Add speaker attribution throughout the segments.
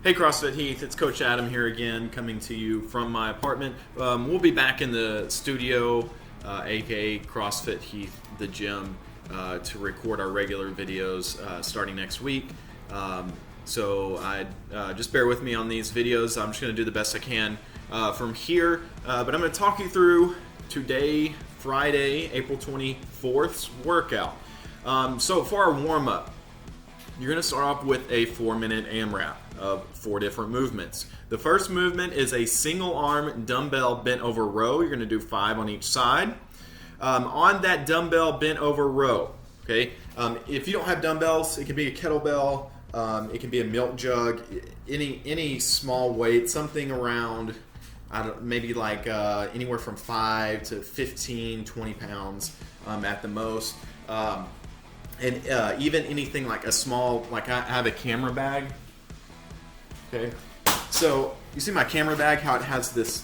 Speaker 1: Hey CrossFit Heath, it's Coach Adam here again, coming to you from my apartment. We'll be back in the studio, aka CrossFit Heath, the gym, to record our regular videos starting next week. So just bear with me on these videos. I'm just going to do the best I can from here, but I'm going to talk you through today, Friday, April 24th's workout. So for our warm-up, you're going to start off with a 4-minute AMRAP of 4 different movements. The first movement is a single arm dumbbell bent over row. You're going to do 5 on each side. On that dumbbell bent over row, okay, if you don't have dumbbells, it can be a kettlebell, it can be a milk jug, any small weight, something around, maybe like anywhere from 5 to 15, 20 pounds at the most. And even anything like a small, like I have a camera bag. Okay, so you see my camera bag, how it has this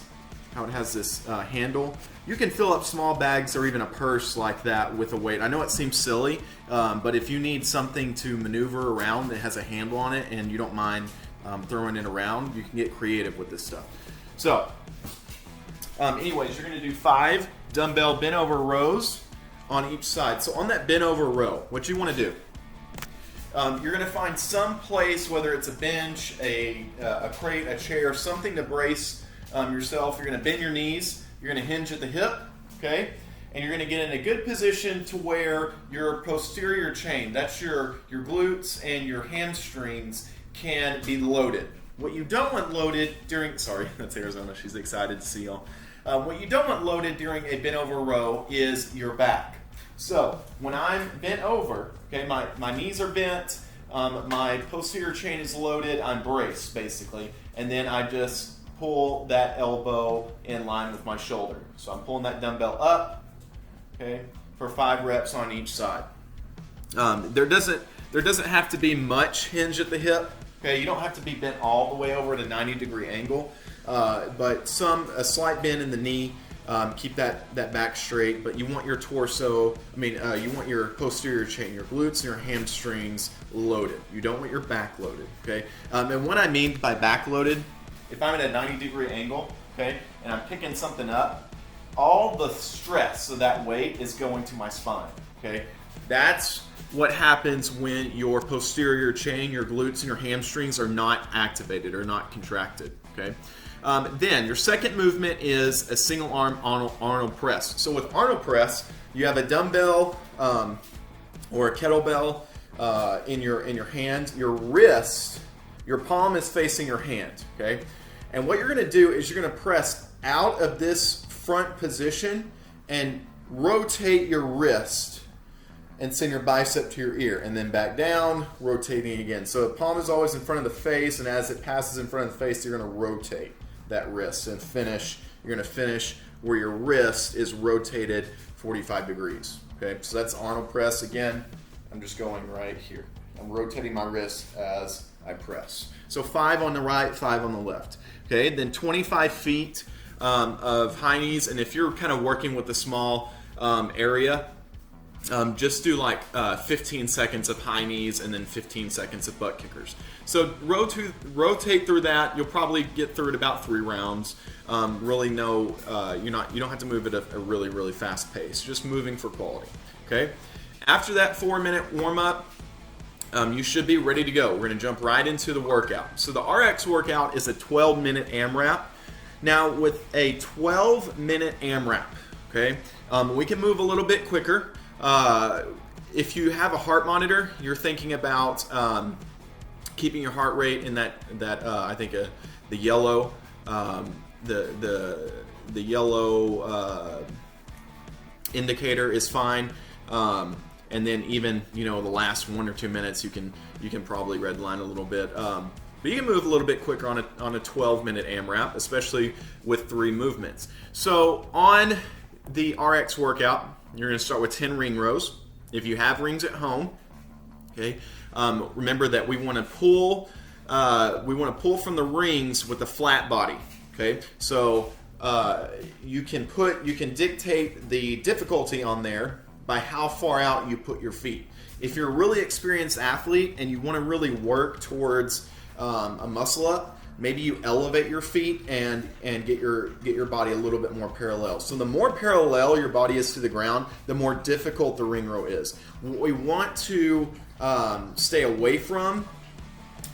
Speaker 1: handle. You can fill up small bags or even a purse like that with a weight. I know it seems silly, but if you need something to maneuver around that has a handle on it and you don't mind throwing it around, you can get creative with this stuff. So, anyways, you're going to do 5 dumbbell bent over rows on each side. So on that bent over row, what you want to do, you're going to find some place, whether it's a bench, a crate, a chair, something to brace yourself. You're going to bend your knees. You're going to hinge at the hip, okay? And you're going to get in a good position to where your posterior chain, that's your glutes and your hamstrings, can be loaded. What you don't want loaded during, sorry, that's Arizona. She's excited to see y'all. What you don't want loaded during a bent over row is your back. So when I'm bent over, okay, my knees are bent, my posterior chain is loaded, I'm braced basically, and then I just pull that elbow in line with my shoulder. So I'm pulling that dumbbell up, okay, for 5 reps on each side. There doesn't have to be much hinge at the hip. Okay, you don't have to be bent all the way over at a 90-degree angle, but a slight bend in the knee. Keep that back straight, but you want your torso, you want your posterior chain, your glutes and your hamstrings loaded. You don't want your back loaded, okay? And what I mean by back loaded, if I'm at a 90-degree angle, okay, and I'm picking something up, all the stress of that weight is going to my spine, okay? That's what happens when your posterior chain, your glutes and your hamstrings are not activated or not contracted, okay? Then your second movement is a single arm Arnold press. So with Arnold press, you have a dumbbell or a kettlebell in your hand. Your wrist, your palm is facing your hand, okay? And what you're going to do is you're going to press out of this front position and rotate your wrist and send your bicep to your ear, and then back down, rotating again. So the palm is always in front of the face, and as it passes in front of the face, you're going to rotate that wrist and finish. You're going to finish where your wrist is rotated 45 degrees. Okay, so that's Arnold press. Again, I'm just going right here. I'm rotating my wrist as I press. So 5 on the right, 5 on the left. Okay, then 25 feet of high knees, and if you're kind of working with a small area, just do like 15 seconds of high knees and then 15 seconds of butt kickers. So rotate through that. You'll probably get through it about 3 rounds. Really no, you don't have to move at a really, really fast pace. Just moving for quality. Okay. After that 4-minute warm up, you should be ready to go. We're going to jump right into the workout. So the RX workout is a 12-minute AMRAP. Now with a 12-minute AMRAP, okay, we can move a little bit quicker. If you have a heart monitor, you're thinking about keeping your heart rate in that I think the yellow the yellow indicator is fine. And then even the last 1 or 2 minutes you can probably redline a little bit. But you can move a little bit quicker on a 12-minute AMRAP, especially with 3 movements. So on the RX workout, you're going to start with 10 ring rows. If you have rings at home, okay, remember that we want to pull from the rings with a flat body. Okay, so you can dictate the difficulty on there by how far out you put your feet. If you're a really experienced athlete and you want to really work towards a muscle up, maybe you elevate your feet and get your body a little bit more parallel. So the more parallel your body is to the ground, the more difficult the ring row is. What we want to stay away from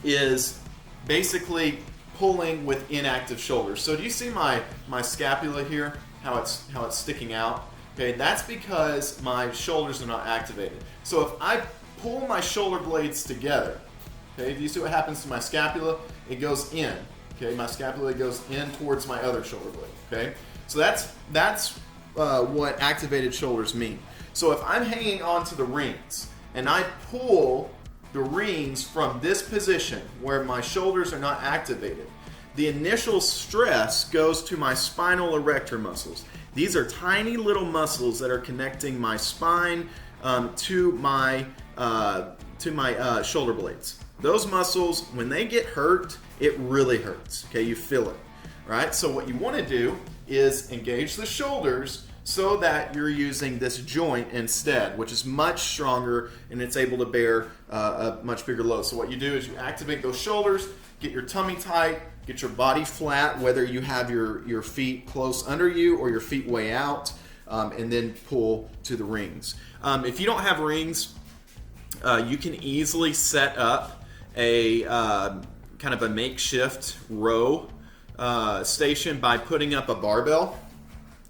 Speaker 1: is basically pulling with inactive shoulders. So do you see my scapula here? How it's sticking out? Okay, that's because my shoulders are not activated. So if I pull my shoulder blades together, okay, do you see what happens to my scapula? It goes in. Okay, my scapula goes in towards my other shoulder blade. Okay, so that's what activated shoulders mean. So if I'm hanging onto the rings and I pull the rings from this position where my shoulders are not activated, the initial stress goes to my spinal erector muscles. These are tiny little muscles that are connecting my spine to my shoulder blades. Those muscles, when they get hurt, it really hurts. Okay, you feel it, right? So what you want to do is engage the shoulders so that you're using this joint instead, which is much stronger and it's able to bear a much bigger load. So what you do is you activate those shoulders, get your tummy tight, get your body flat, whether you have your feet close under you or your feet way out, and then pull to the rings. If you don't have rings, you can easily set up a kind of a makeshift row station by putting up a barbell.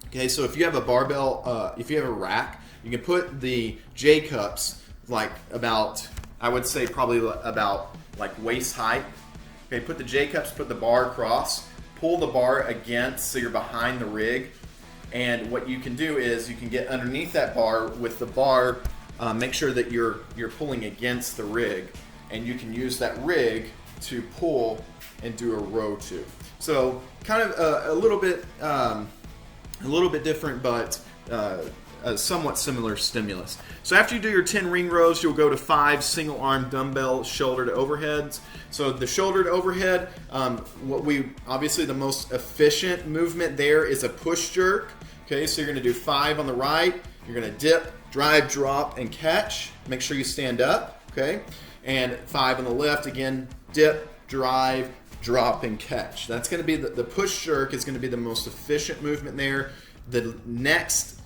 Speaker 1: Okay, so if you have a barbell, if you have a rack, you can put the J cups like about, I would say probably about like waist height. Okay, put the J cups, put the bar across, pull the bar against so you're behind the rig. And what you can do is you can get underneath that bar with the bar, make sure that you're pulling against the rig, and you can use that rig to pull and do a row to. So kind of a little bit different, but a somewhat similar stimulus. So after you do your 10 ring rows, you'll go to 5 single arm dumbbell shoulder to overheads. So the shoulder to overhead, obviously the most efficient movement there is a push jerk. Okay, so you're going to do 5 on the right. You're going to dip, drive, drop, and catch. Make sure you stand up. Okay, and 5 on the left. Again, dip, drive, drop, and catch. That's going to be the push jerk is going to be the most efficient movement there. The next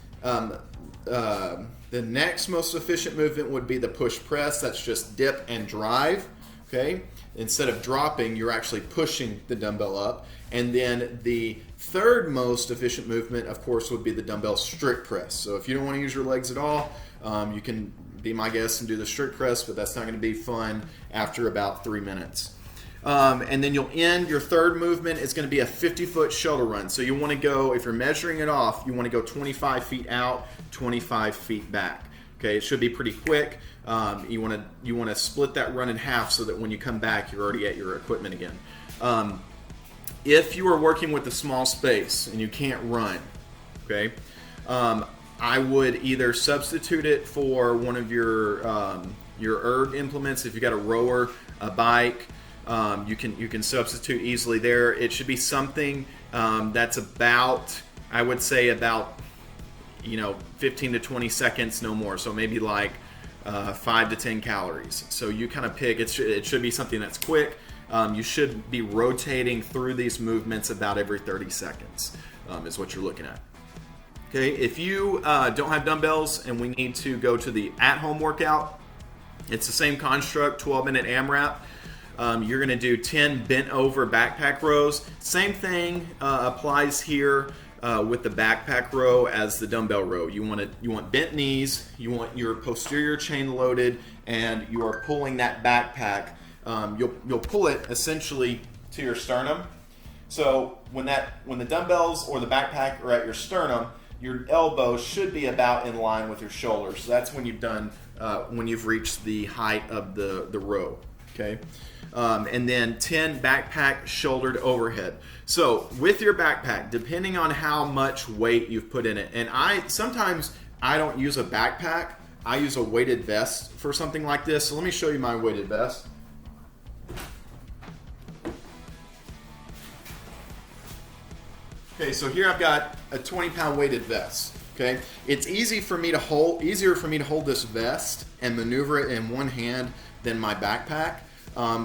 Speaker 1: most efficient movement would be the push press. That's just dip and drive. Okay, instead of dropping, you're actually pushing the dumbbell up. And then the third most efficient movement, of course, would be the dumbbell strict press. So if you don't want to use your legs at all, you can be my guest and do the strict press, but that's not going to be fun after about 3 minutes. And then you'll end your third movement. It's going to be a 50-foot shoulder run. So you want to go, if you're measuring it off, you want to go 25 feet out, 25 feet back. Okay, it should be pretty quick. You want to split that run in half so that when you come back, you're already at your equipment again. If you are working with a small space and you can't run, okay, I would either substitute it for one of your erg implements. If you got a rower, a bike, you can substitute easily there. It should be something that's about, I would say about 15 to 20 seconds, no more. So maybe like 5 to 10 calories. So you kind of pick. It should be something that's quick. You should be rotating through these movements about every 30 seconds is what you're looking at. Okay, if you don't have dumbbells and we need to go to the at-home workout, it's the same construct, 12-minute AMRAP. You're going to do 10 bent over backpack rows. Same thing applies here with the backpack row as the dumbbell row. You want bent knees, you want your posterior chain loaded, and you are pulling that backpack. You'll pull it essentially to your sternum. So when the dumbbells or the backpack are at your sternum, your elbow should be about in line with your shoulders. So that's when you've reached the height of the row. Okay, and then 10 backpack shoulder to overhead. So with your backpack, depending on how much weight you've put in it, and sometimes I don't use a backpack. I use a weighted vest for something like this. So let me show you my weighted vest. Okay, so here I've got a 20-pound weighted vest. Okay, it's easier for me to hold this vest and maneuver it in one hand than my backpack.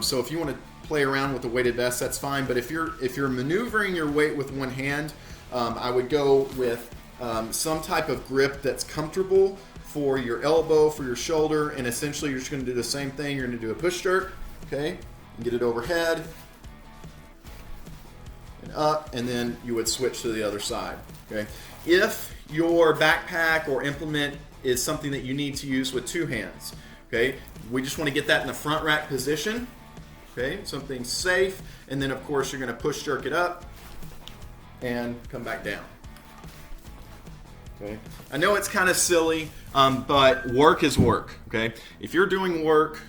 Speaker 1: So if you want to play around with the weighted vest, that's fine. But if you're maneuvering your weight with one hand, I would go with some type of grip that's comfortable for your elbow, for your shoulder, and essentially you're just going to do the same thing. You're going to do a push jerk, okay, and get it overhead and up, and then you would switch to the other side, okay. If your backpack or implement is something that you need to use with two hands, okay, we just want to get that in the front rack position, okay, something safe, and then of course you're going to push jerk it up and come back down. Okay. I know it's kind of silly, but work is work. Okay, if you're doing work,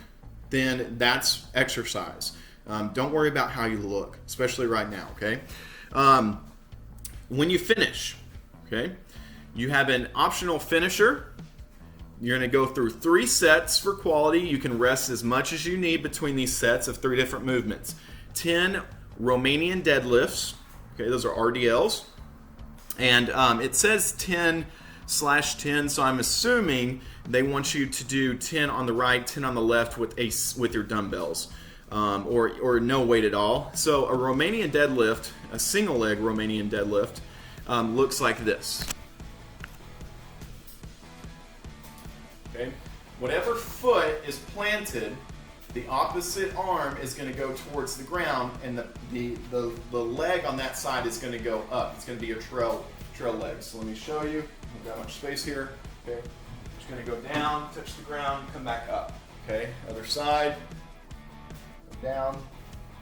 Speaker 1: then that's exercise. Don't worry about how you look, especially right now. Okay, when you finish, okay, you have an optional finisher. You're going to go through 3 sets for quality. You can rest as much as you need between these sets of 3 different movements. 10 Romanian deadlifts. Okay, those are RDLs. And it says 10/10, so I'm assuming they want you to do 10 on the right, 10 on the left with your dumbbells, or no weight at all. So a Romanian deadlift, a single leg Romanian deadlift, looks like this. Okay, whatever foot is planted, the opposite arm is going to go towards the ground, and the leg on that side is going to go up. It's going to be your trail leg. So let me show you. We've got much space here. Okay, just going to go down, touch the ground, come back up. Okay, other side, go down,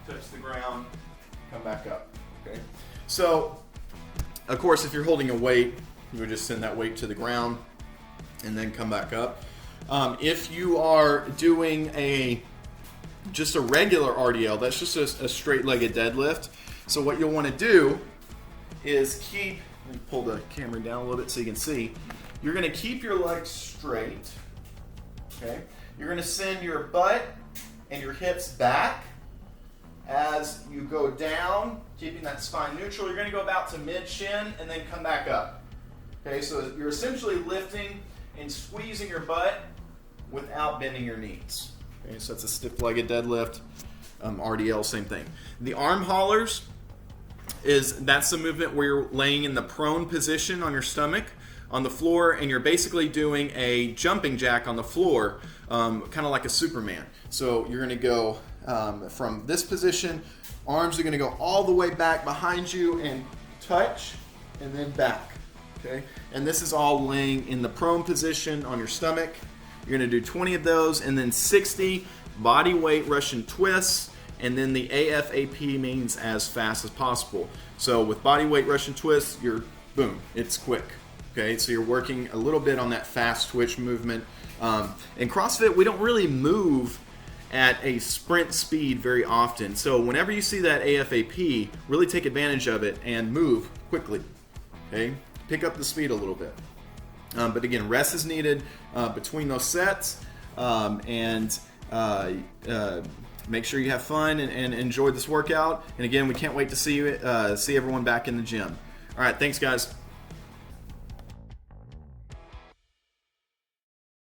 Speaker 1: touch the ground, come back up. Okay, so of course if you're holding a weight, you would just send that weight to the ground and then come back up. If you are doing just a regular RDL, that's just a straight-legged deadlift. So what you'll want to do is let me pull the camera down a little bit so you can see. You're going to keep your legs straight. Okay. You're going to send your butt and your hips back as you go down, keeping that spine neutral. You're going to go about to mid-shin and then come back up. Okay, so you're essentially lifting and squeezing your butt without bending your knees. Okay, so that's a stiff-legged deadlift. RDL, same thing. The arm haulers, that's the movement where you're laying in the prone position on your stomach on the floor, and you're basically doing a jumping jack on the floor, kind of like a Superman. So you're going to go from this position, arms are going to go all the way back behind you and touch, and then back. Okay, and this is all laying in the prone position on your stomach. You're going to do 20 of those, and then 60 body weight Russian twists, and then the AFAP means as fast as possible. So with body weight Russian twists, boom, it's quick. Okay, so you're working a little bit on that fast twitch movement. In CrossFit, we don't really move at a sprint speed very often. So whenever you see that AFAP, really take advantage of it and move quickly. Okay, pick up the speed a little bit. But again, rest is needed between those sets, and make sure you have fun and enjoy this workout. And again, we can't wait to see everyone back in the gym. All right, thanks guys.